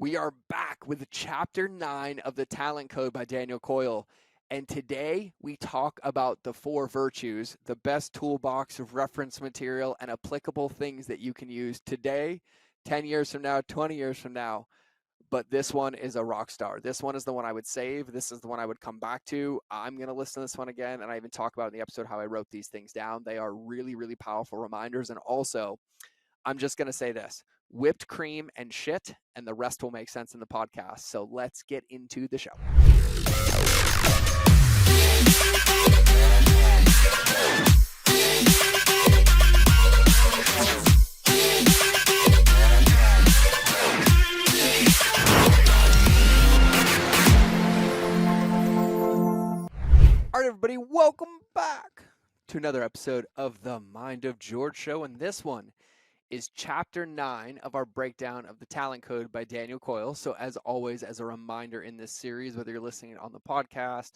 We are back with chapter 9 of the Talent Code by Daniel Coyle. And today we talk about the 4 virtues, the best toolbox of reference material and applicable things that you can use today, 10 years from now, 20 years from now. But this one is a rock star. This one is the one I would save. This is the one I would come back to. I'm going to listen to this one again. And I even talk about in the episode how I wrote these things down. They are really, really powerful reminders. And also, I'm just going to say this: whipped cream and shit, and the rest will make sense in the podcast. So let's get into the show. All right, everybody, welcome back to another episode of the Mind of George show. And this one is chapter 9 of our breakdown of the Talent Code by Daniel Coyle. So as always, as a reminder in this series, whether you're listening on the podcast,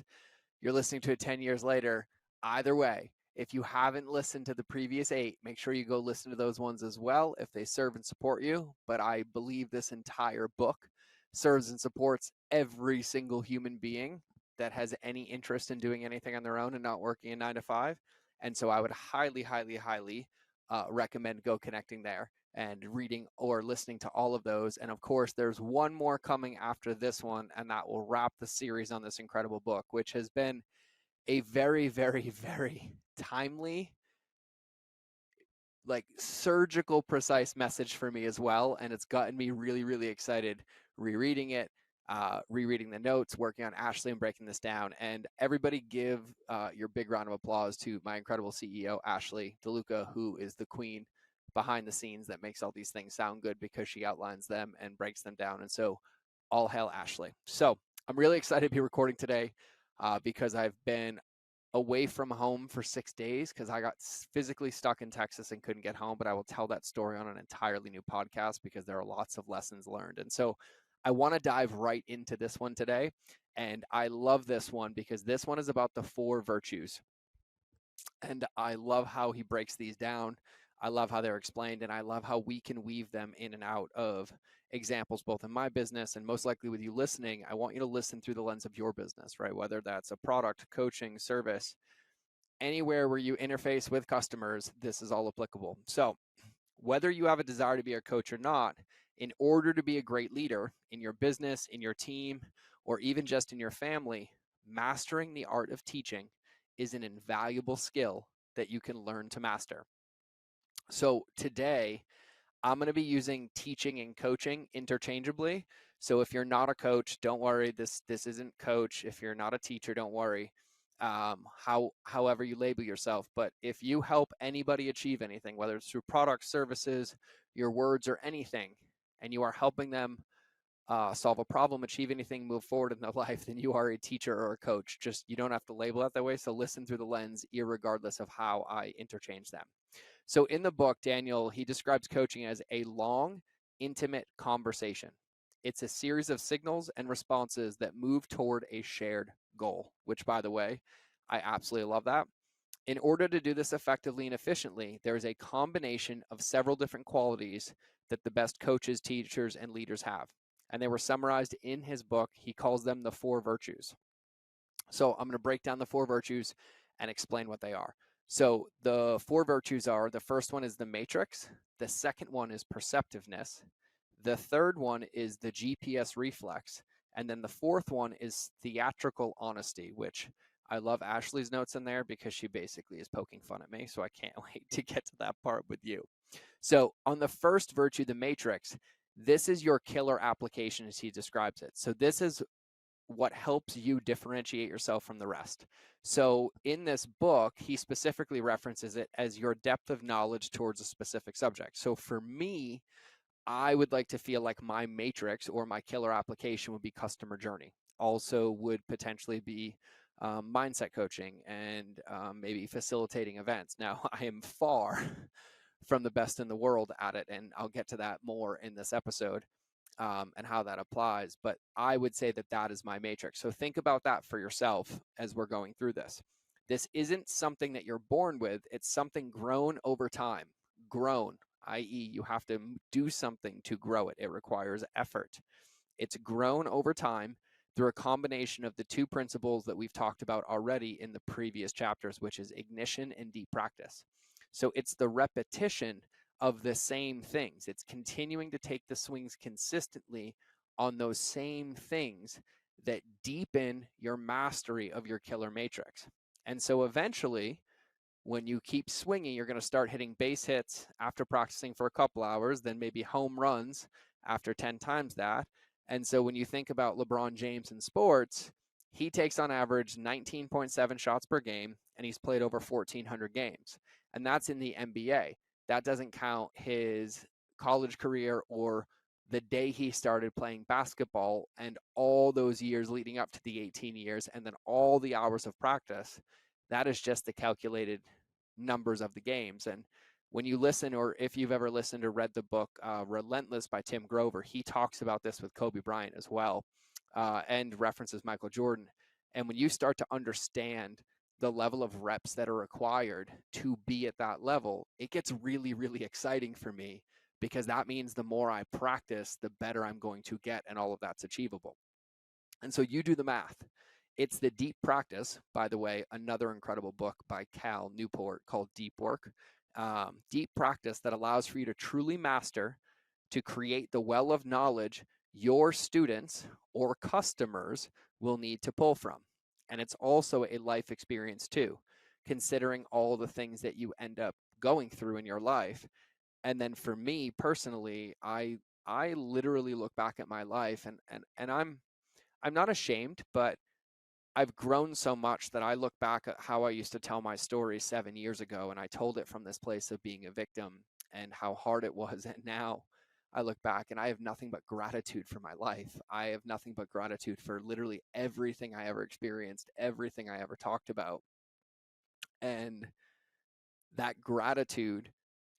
you're listening to it 10 years later, either way, if you haven't listened to the previous 8, make sure you go listen to those ones as well if they serve and support you. But I believe this entire book serves and supports every single human being that has any interest in doing anything on their own and not working a 9 to 5. And so I would highly recommend go connecting there and reading or listening to all of those. And of course, there's one more coming after this one, and that will wrap the series on this incredible book, which has been a very, very, very timely, like surgical precise message for me as well. And it's gotten me really, really excited rereading it, rereading the notes, working on Ashley and breaking this down. And everybody give your big round of applause to my incredible CEO, Ashley DeLuca, who is the queen behind the scenes that makes all these things sound good because she outlines them and breaks them down. And so all hail Ashley. So I'm really excited to be recording today because I've been away from home for 6 days because I got physically stuck in Texas and couldn't get home. But I will tell that story on an entirely new podcast because there are lots of lessons learned. And so I want to dive right into this one today. And I love this one because this one is about the 4 virtues. And I love how he breaks these down. I love how they're explained, and I love how we can weave them in and out of examples, both in my business and most likely with you listening. I want you to listen through the lens of your business, right? Whether that's a product, coaching, service, anywhere where you interface with customers, this is all applicable. So whether you have a desire to be a coach or not, in order to be a great leader in your business, in your team, or even just in your family, mastering the art of teaching is an invaluable skill that you can learn to master. So today, I'm going to be using teaching and coaching interchangeably. So if you're not a coach, don't worry. This isn't coach. If you're not a teacher, don't worry. However you label yourself. But if you help anybody achieve anything, whether it's through products, services, your words, or anything, and you are helping them solve a problem, achieve anything, move forward in their life, then you are a teacher or a coach. Just you don't have to label it that way. So listen through the lens, irregardless of how I interchange them. So in the book, Daniel, he describes coaching as a long, intimate conversation. It's a series of signals and responses that move toward a shared goal, which, by the way, I absolutely love that. In order to do this effectively and efficiently, there is a combination of several different qualities that the best coaches, teachers, and leaders have. And they were summarized in his book. He calls them the 4 virtues. So I'm going to break down the 4 virtues and explain what they are. So the 4 virtues are, the first one is the matrix. The second one is perceptiveness. The third one is the GPS reflex. And then the fourth one is theatrical honesty, which I love Ashley's notes in there because she basically is poking fun at me. So I can't wait to get to that part with you. So on the first virtue, the matrix, this is your killer application as he describes it. So this is what helps you differentiate yourself from the rest. So in this book, he specifically references it as your depth of knowledge towards a specific subject. So for me, I would like to feel like my matrix or my killer application would be customer journey. Also would potentially be mindset coaching and maybe facilitating events. Now, I am far from the best in the world at it, and I'll get to that more in this episode. And how that applies. But I would say that that is my matrix. So think about that for yourself as we're going through this. This isn't something that you're born with. It's something grown over time. Grown, i.e., you have to do something to grow it. It requires effort. It's grown over time through a combination of the two principles that we've talked about already in the previous chapters, which is ignition and deep practice. So it's the repetition of the same things. It's continuing to take the swings consistently on those same things that deepen your mastery of your killer matrix. And so eventually, when you keep swinging, you're going to start hitting base hits after practicing for a couple hours, then maybe home runs after 10 times that. And so when you think about LeBron James in sports, he takes on average 19.7 shots per game, and he's played over 1,400 games. And that's in the NBA. That doesn't count his college career or the day he started playing basketball and all those years leading up to the 18 years and then all the hours of practice. That is just the calculated numbers of the games. And when you listen, or if you've ever listened or read the book Relentless by Tim Grover, he talks about this with Kobe Bryant as well, and references Michael Jordan. And when you start to understand the level of reps that are required to be at that level, it gets really, really exciting for me, because that means the more I practice, the better I'm going to get, and all of that's achievable. And so you do the math. It's the deep practice, by the way, another incredible book by Cal Newport called Deep Work. Deep practice that allows for you to truly master, to create the well of knowledge your students or customers will need to pull from. And it's also a life experience too, considering all the things that you end up going through in your life. And then for me personally, I literally look back at my life, and I'm not ashamed, but I've grown so much that I look back at how I used to tell my story 7 years ago, and I told it from this place of being a victim and how hard it was. And now I look back and I have nothing but gratitude for my life. I have nothing but gratitude for literally everything I ever experienced, everything I ever talked about. And that gratitude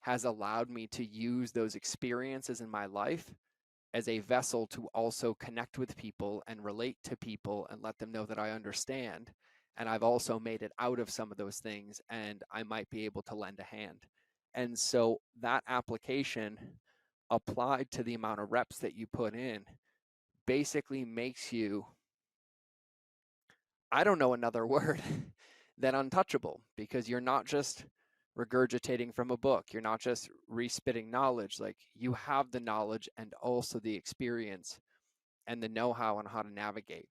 has allowed me to use those experiences in my life as a vessel to also connect with people and relate to people and let them know that I understand. And I've also made it out of some of those things, and I might be able to lend a hand. And so that application applied to the amount of reps that you put in basically makes you, I don't know another word than untouchable, because you're not just regurgitating from a book. You're not just respitting knowledge. Like, you have the knowledge and also the experience and the know-how on how to navigate.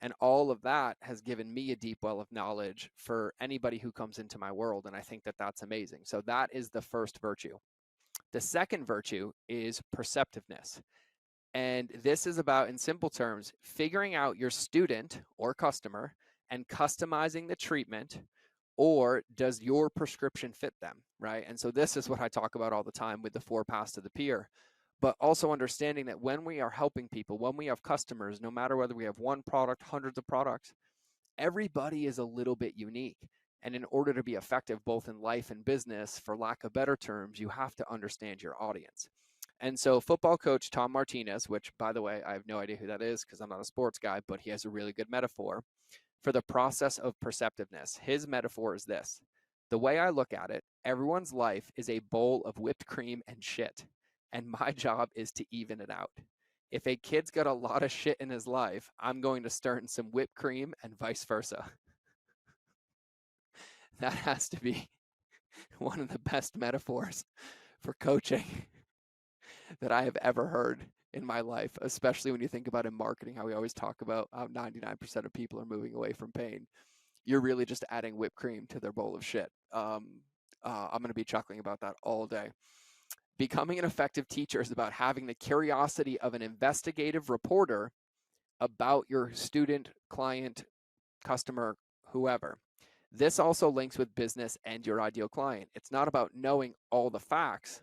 And all of that has given me a deep well of knowledge for anybody who comes into my world. And I think that that's amazing. So that is the first virtue. The second virtue is perceptiveness. And this is about, in simple terms, figuring out your student or customer and customizing the treatment, or does your prescription fit them, right? And so this is what I talk about all the time with the 4 paths to the peer, but also understanding that when we are helping people, when we have customers, no matter whether we have one product, hundreds of products, everybody is a little bit unique. And in order to be effective both in life and business, for lack of better terms, you have to understand your audience. And so football coach Tom Martinez, which, by the way, I have no idea who that is because I'm not a sports guy, but he has a really good metaphor for the process of perceptiveness. His metaphor is this: the way I look at it, everyone's life is a bowl of whipped cream and shit, and my job is to even it out. If a kid's got a lot of shit in his life, I'm going to stir in some whipped cream and vice versa. That has to be one of the best metaphors for coaching that I have ever heard in my life, especially when you think about in marketing, how we always talk about how 99% of people are moving away from pain. You're really just adding whipped cream to their bowl of shit. I'm going to be chuckling about that all day. Becoming an effective teacher is about having the curiosity of an investigative reporter about your student, client, customer, whoever. This also links with business and your ideal client. It's not about knowing all the facts.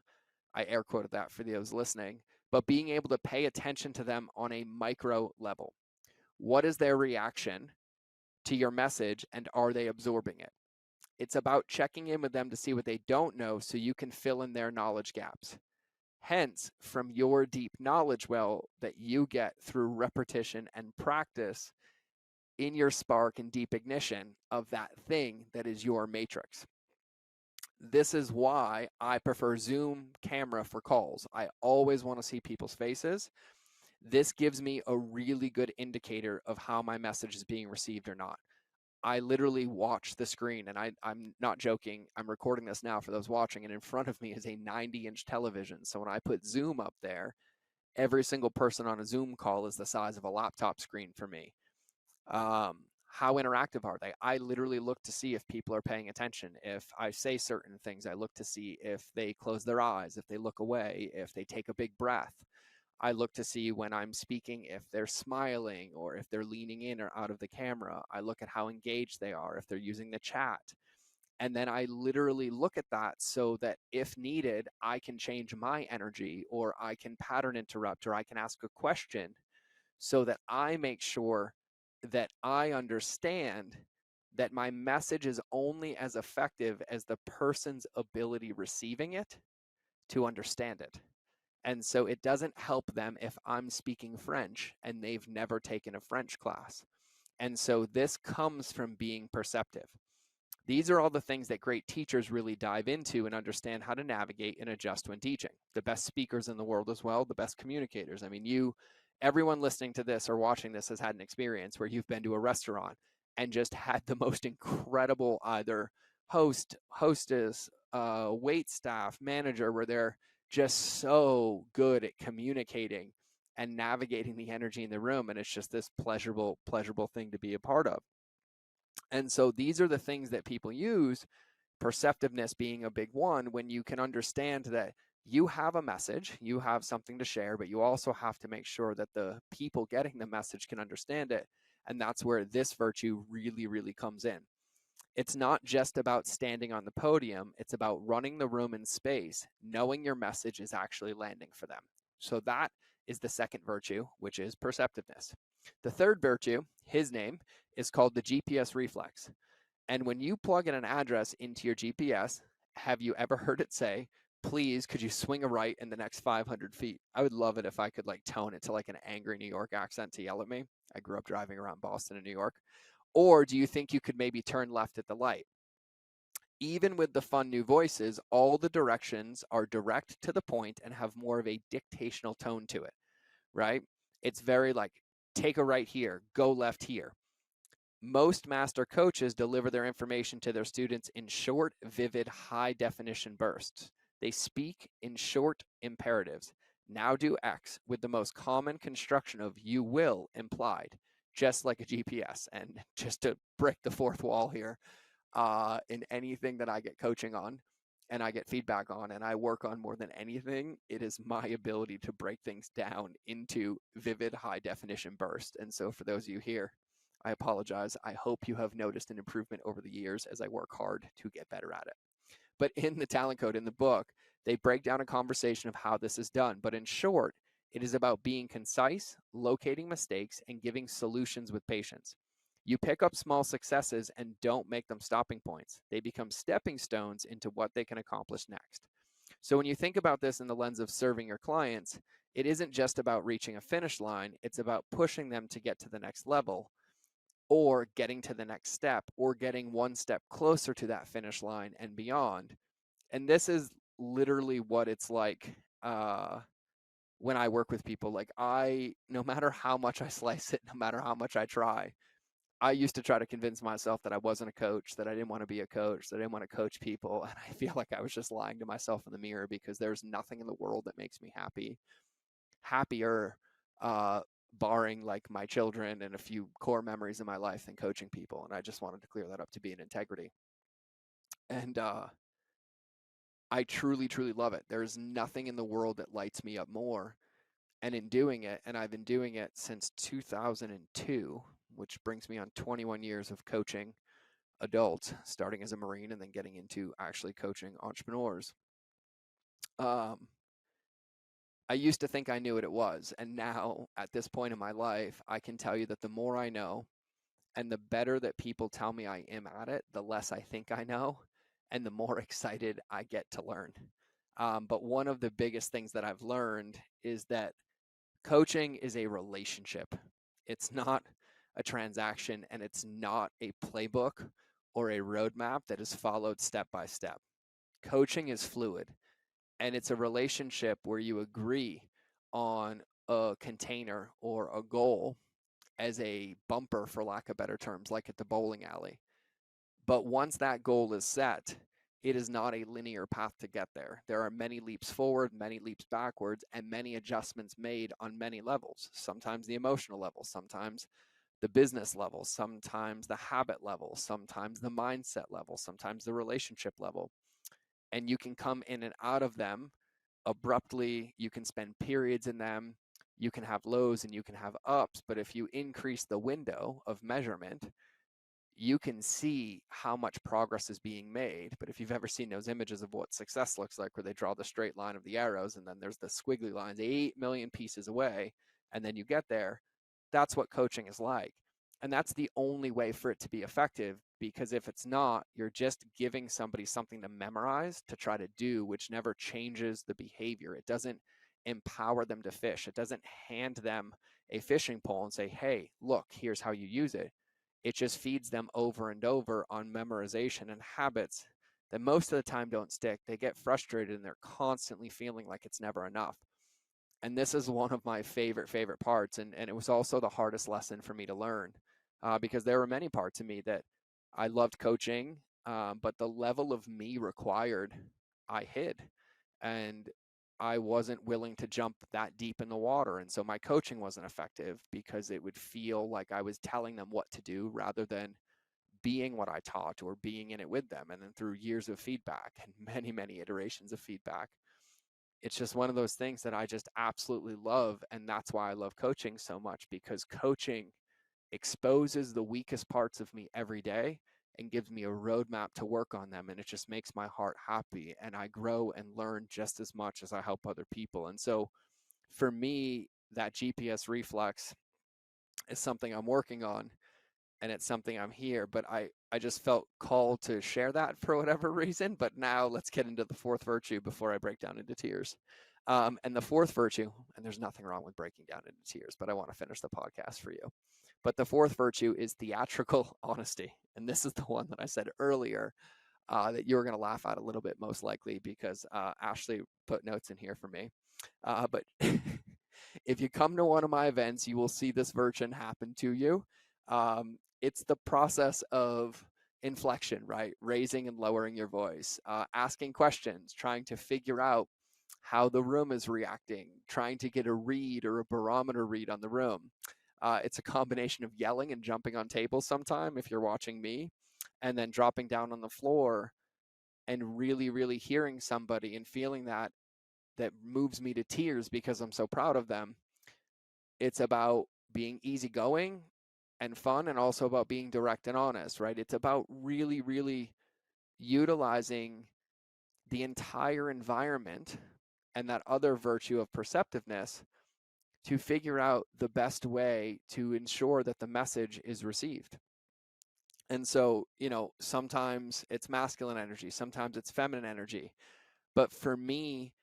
I air quoted that for those listening, but being able to pay attention to them on a micro level. What is their reaction to your message, and are they absorbing it? It's about checking in with them to see what they don't know so you can fill in their knowledge gaps. Hence, from your deep knowledge well that you get through repetition and practice in your spark and deep ignition of that thing that is your matrix. This is why I prefer Zoom camera for calls. I always want to see people's faces. This gives me a really good indicator of how my message is being received or not. I literally watch the screen, and I'm not joking. I'm recording this now for those watching, and in front of me is a 90-inch television. So when I put Zoom up there, every single person on a Zoom call is the size of a laptop screen for me. How interactive are they? I literally look to see if people are paying attention. If I say certain things, I look to see if they close their eyes, if they look away, if they take a big breath. I look to see when I'm speaking if they're smiling or if they're leaning in or out of the camera. I look at how engaged they are, if they're using the chat. And then I literally look at that so that if needed, I can change my energy, or I can pattern interrupt, or I can ask a question so that I make sure that I understand that my message is only as effective as the person's ability receiving it to understand it. And so it doesn't help them if I'm speaking French and they've never taken a French class. And so this comes from being perceptive. These are all the things that great teachers really dive into and understand how to navigate and adjust when teaching. The best speakers in the world as well, the best communicators. I mean, everyone listening to this or watching this has had an experience where you've been to a restaurant and just had the most incredible either hostess, wait staff, manager, where they're just so good at communicating and navigating the energy in the room. And it's just this pleasurable thing to be a part of. And so these are the things that people use, perceptiveness being a big one, when you can understand that you have a message, you have something to share, but you also have to make sure that the people getting the message can understand it. And that's where this virtue really, really comes in. It's not just about standing on the podium, it's about running the room in space, knowing your message is actually landing for them. So that is the second virtue, which is perceptiveness. The third virtue, his name, is called the GPS reflex. And when you plug in an address into your GPS, have you ever heard it say, please, could you swing a right in the next 500 feet? I would love it if I could like tone it to like an angry New York accent to yell at me. I grew up driving around Boston and New York. Or do you think you could maybe turn left at the light? Even with the fun new voices, all the directions are direct to the point and have more of a dictational tone to it, right? It's very like, take a right here, go left here. Most master coaches deliver their information to their students in short, vivid, high definition bursts. They speak in short imperatives. Now do X with the most common construction of you will implied, just like a GPS. And just to break the fourth wall here, in anything that I get coaching on and I get feedback on and I work on more than anything, it is my ability to break things down into vivid, high definition bursts. And so for those of you here, I apologize. I hope you have noticed an improvement over the years as I work hard to get better at it. But in the talent code, in the book, they break down a conversation of how this is done. But in short, it is about being concise, locating mistakes, and giving solutions with patience. You pick up small successes and don't make them stopping points. They become stepping stones into what they can accomplish next. So when you think about this in the lens of serving your clients, it isn't just about reaching a finish line, it's about pushing them to get to the next level, or getting to the next step, or getting one step closer to that finish line and beyond. And this is literally what it's like when I work with people. Like, no matter how much I slice it, no matter how much I try, I used to try to convince myself that I wasn't a coach, that I didn't want to be a coach, that I didn't want to coach people. And I feel like I was just lying to myself in the mirror, because there's nothing in the world that makes me happier, uh, barring like my children and a few core memories in my life, than coaching people. And I just wanted to clear that up, to be an integrity. And I truly, truly love it. There's nothing in the world that lights me up more. And in doing it, and I've been doing it since 2002, which brings me on 21 years of coaching adults, starting as a Marine and then getting into actually coaching entrepreneurs. I used to think I knew what it was. And now at this point in my life, I can tell you that the more I know and the better that people tell me I am at it, the less I think I know and the more excited I get to learn. But one of the biggest things that I've learned is that coaching is a relationship. It's not a transaction, and it's not a playbook or a roadmap that is followed step by step. Coaching is fluid, and it's a relationship where you agree on a container or a goal as a bumper, for lack of better terms, like at the bowling alley. But once that goal is set, it is not a linear path to get there. There are many leaps forward, many leaps backwards, and many adjustments made on many levels. Sometimes the emotional level, sometimes the business level, sometimes the habit level, sometimes the mindset level, sometimes the relationship level. And you can come in and out of them abruptly. You can spend periods in them. You can have lows and you can have ups. But if you increase the window of measurement, you can see how much progress is being made. But if you've ever seen those images of what success looks like, where they draw the straight line of the arrows and then there's the squiggly lines 8 million pieces away, and then you get there, that's what coaching is like. And that's the only way for it to be effective, because if it's not, you're just giving somebody something to memorize to try to do, which never changes the behavior. It doesn't empower them to fish. It doesn't hand them a fishing pole and say, hey, look, here's how you use it. It just feeds them over and over on memorization and habits that most of the time don't stick. They get frustrated and they're constantly feeling like it's never enough. And this is one of my favorite parts. And it was also the hardest lesson for me to learn, because there were many parts of me that I loved coaching, but the level of me required, I hid. And I wasn't willing to jump that deep in the water. And so my coaching wasn't effective because it would feel like I was telling them what to do rather than being what I taught or being in it with them. And then through years of feedback and many iterations of feedback, it's just one of those things that I just absolutely love. And that's why I love coaching so much, because coaching exposes the weakest parts of me every day and gives me a roadmap to work on them. And it just makes my heart happy. And I grow and learn just as much as I help other people. And so for me, that GPS reflex is something I'm working on, and it's something I'm here, but I just felt called to share that for whatever reason. But now let's get into the fourth virtue before I break down into tears. And the fourth virtue, and there's nothing wrong with breaking down into tears, but I want to finish the podcast for you. But the fourth virtue is theatrical honesty. And this is the one that I said earlier, that you were going to laugh at a little bit, most likely, because Ashley put notes in here for me. But if you come to one of my events, you will see this virtue happen to you. It's the process of inflection, right? Raising and lowering your voice, asking questions, trying to figure out how the room is reacting, trying to get a read or a barometer read on the room. It's a combination of yelling and jumping on tables sometime if you're watching me, and then dropping down on the floor and really hearing somebody and feeling that moves me to tears because I'm so proud of them. It's about being easygoing and fun, and also about being direct and honest, right? It's about really utilizing the entire environment and that other virtue of perceptiveness to figure out the best way to ensure that the message is received. And so, sometimes it's masculine energy, sometimes it's feminine energy. But for me,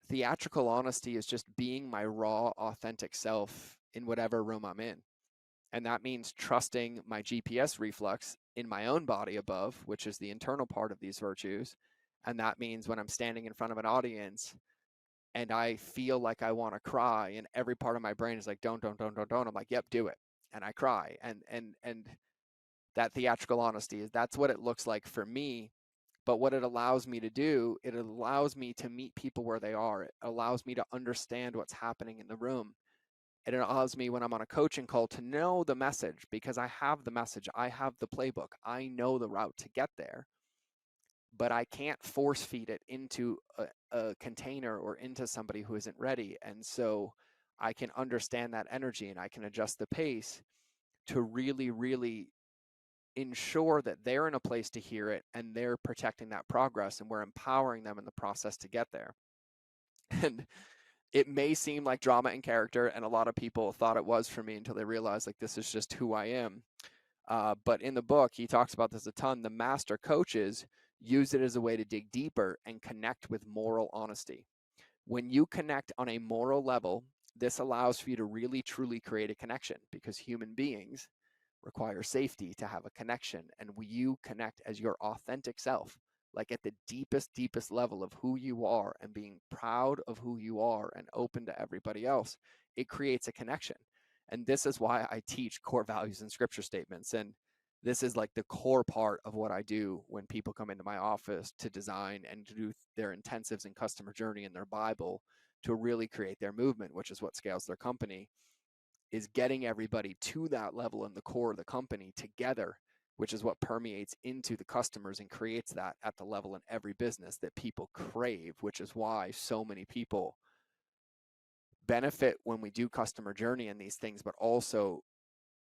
theatrical honesty is just being my raw, authentic self in whatever room I'm in. And that means trusting my GPS reflex in my own body above, which is the internal part of these virtues. And that means when I'm standing in front of an audience and I feel like I want to cry and every part of my brain is like, don't. I'm like, yep, do it. And I cry. And that theatrical honesty that's what it looks like for me. But what it allows me to do, it allows me to meet people where they are. It allows me to understand what's happening in the room. It allows me, when I'm on a coaching call, to know the message, because I have the message. I have the playbook. I know the route to get there, but I can't force feed it into a container or into somebody who isn't ready. And so I can understand that energy and I can adjust the pace to really ensure that they're in a place to hear it and they're protecting that progress and we're empowering them in the process to get there. And it may seem like drama and character, and a lot of people thought it was for me until they realized like this is just who I am. But in the book, he talks about this a ton. The master coaches use it as a way to dig deeper and connect with moral honesty. When you connect on a moral level, this allows for you to really truly create a connection, because human beings require safety to have a connection. And when you connect as your authentic self, like at the deepest level of who you are and being proud of who you are and open to everybody else, it creates a connection. And this is why I teach core values and scripture statements. And this is like the core part of what I do when people come into my office to design and to do their intensives and customer journey in their Bible to really create their movement, which is what scales their company, is getting everybody to that level in the core of the company together, which is what permeates into the customers and creates that at the level in every business that people crave, which is why so many people benefit when we do customer journey and these things, but also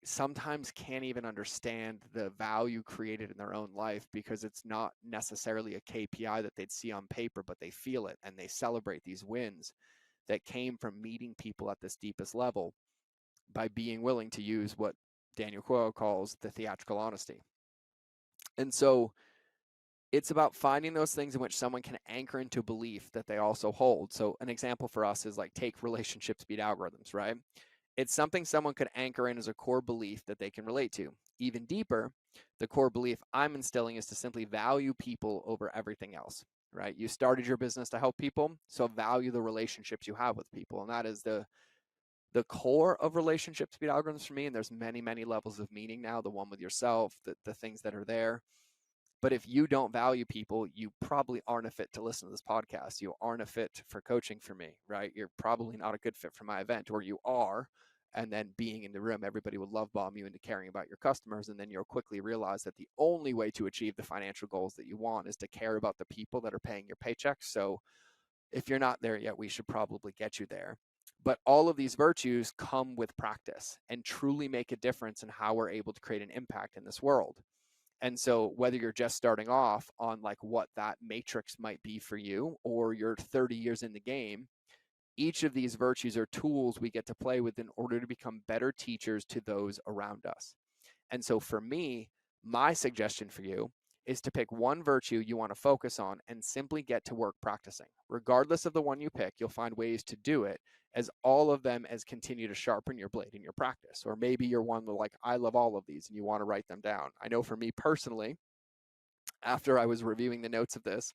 sometimes can't even understand the value created in their own life because it's not necessarily a KPI that they'd see on paper, but they feel it and they celebrate these wins that came from meeting people at this deepest level by being willing to use what Daniel Coyle calls the theatrical honesty. And so it's about finding those things in which someone can anchor into belief that they also hold. So an example for us is like take relationships beat algorithms, right? It's something someone could anchor in as a core belief that they can relate to. Even deeper, the core belief I'm instilling is to simply value people over everything else, right? You started your business to help people, so value the relationships you have with people. And that is the core of relationships beat algorithms for me. And there's many, many levels of meaning now, the one with yourself, the things that are there. But if you don't value people, you probably aren't a fit to listen to this podcast. You aren't a fit for coaching for me, right? You're probably not a good fit for my event, or you are. And then being in the room, everybody will love bomb you into caring about your customers. And then you'll quickly realize that the only way to achieve the financial goals that you want is to care about the people that are paying your paychecks. So if you're not there yet, we should probably get you there. But all of these virtues come with practice and truly make a difference in how we're able to create an impact in this world. And so whether you're just starting off on like what that matrix might be for you, or you're 30 years in the game, each of these virtues are tools we get to play with in order to become better teachers to those around us. And so for me, my suggestion for you is to pick one virtue you want to focus on and simply get to work practicing. Regardless of the one you pick, you'll find ways to do it, as all of them as continue to sharpen your blade in your practice. Or maybe you're one that like, I love all of these and you want to write them down. I know for me personally, after I was reviewing the notes of this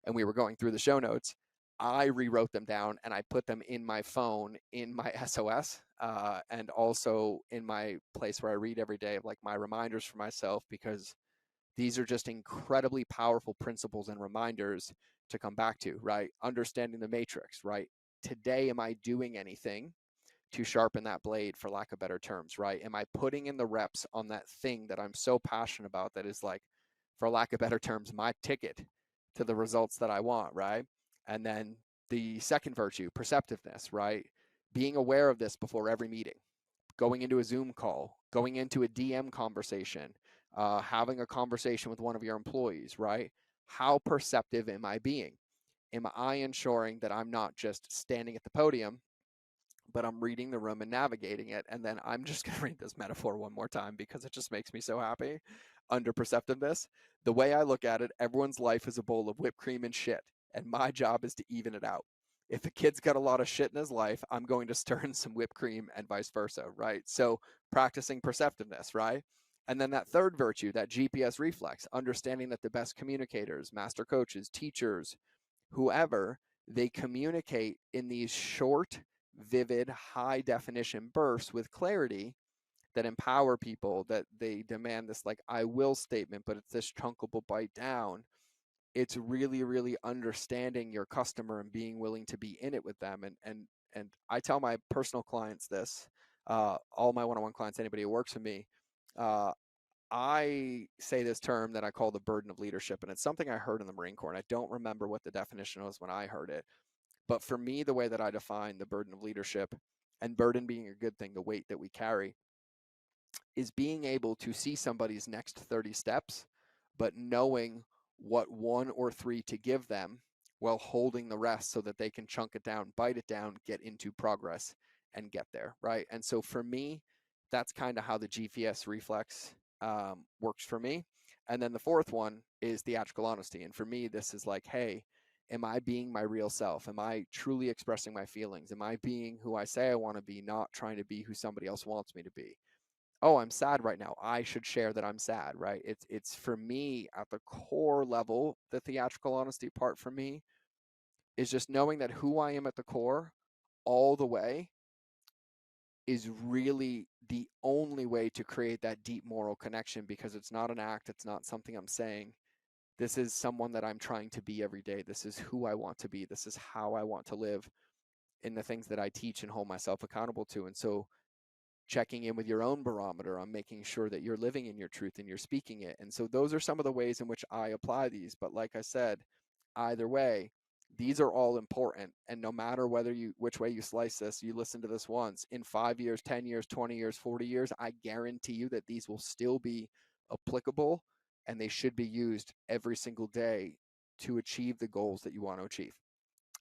and we were going through the show notes, I rewrote them down and I put them in my phone in my SOS and also in my place where I read every day of like my reminders for myself, because these are just incredibly powerful principles and reminders to come back to, right? Understanding the matrix, right? Today, am I doing anything to sharpen that blade, for lack of better terms, right? Am I putting in the reps on that thing that I'm so passionate about that is like, for lack of better terms, my ticket to the results that I want, right? And then the second virtue, perceptiveness, right? Being aware of this before every meeting, going into a Zoom call, going into a DM conversation, having a conversation with one of your employees, right? How perceptive am I being? Am I ensuring that I'm not just standing at the podium, but I'm reading the room and navigating it? And then I'm just going to read this metaphor one more time because it just makes me so happy. Under perceptiveness, the way I look at it, everyone's life is a bowl of whipped cream and shit, and my job is to even it out. If a kid's got a lot of shit in his life, I'm going to stir in some whipped cream and vice versa, right? So practicing perceptiveness, right? And then that third virtue, that GPS reflex, understanding that the best communicators, master coaches, teachers, whoever, they communicate in these short, vivid, high definition bursts with clarity that empower people, that they demand this like I will statement, but it's this chunkable bite down. It's really, really understanding your customer and being willing to be in it with them. And I tell my personal clients this, all my one-on-one clients, anybody who works with me, I say this term that I call the burden of leadership, and it's something I heard in the Marine Corps, and I don't remember what the definition was when I heard it. But for me, the way that I define the burden of leadership, and burden being a good thing, the weight that we carry, is being able to see somebody's next 30 steps, but knowing what one or three to give them while holding the rest so that they can chunk it down, bite it down, get into progress and get there, right? And so for me, that's kind of how the GPS reflex works for me. And then the fourth one is theatrical honesty. And for me, this is like, hey, am I being my real self? Am I truly expressing my feelings? Am I being who I say I want to be, not trying to be who somebody else wants me to be? Oh, I'm sad right now, I should share that I'm sad, right? It's for me at the core level, the theatrical honesty part for me is just knowing that who I am at the core all the way is really the only way to create that deep moral connection, because it's not an act, it's not something I'm saying. This is someone that I'm trying to be every day. This is who I want to be. This is how I want to live in the things that I teach and hold myself accountable to. And so checking in with your own barometer on making sure that you're living in your truth and you're speaking it. And so those are some of the ways in which I apply these. But like I said, either way, these are all important. And no matter which way you slice this, you listen to this once, in 5 years, 10 years, 20 years, 40 years, I guarantee you that these will still be applicable, and they should be used every single day to achieve the goals that you want to achieve.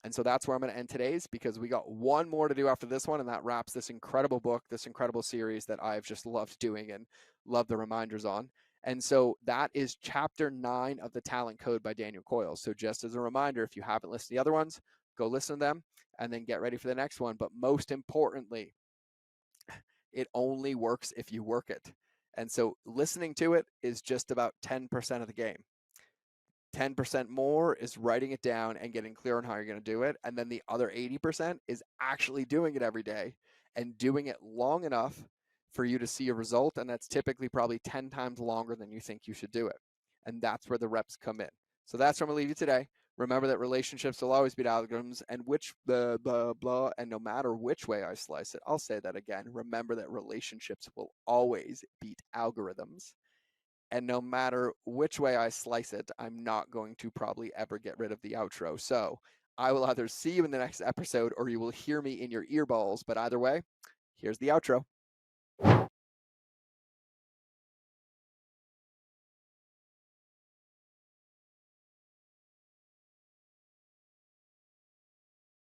And so that's where I'm going to end today's, because we got one more to do after this one, and that wraps this incredible book, this incredible series that I've just loved doing and love the reminders on. And so that is chapter 9 of The Talent Code by Daniel Coyle. So just as a reminder, if you haven't listened to the other ones, go listen to them and then get ready for the next one. But most importantly, it only works if you work it. And so listening to it is just about 10% of the game. 10% more is writing it down and getting clear on how you're going to do it. And then the other 80% is actually doing it every day and doing it long enough for you to see a result. And that's typically probably 10 times longer than you think you should do it. And that's where the reps come in. So that's where I'm going to leave you today. Remember that relationships will always beat algorithms, and and no matter which way I slice it, I'll say that again. Remember that relationships will always beat algorithms. And no matter which way I slice it, I'm not going to probably ever get rid of the outro. So I will either see you in the next episode or you will hear me in your earballs. But either way, here's the outro.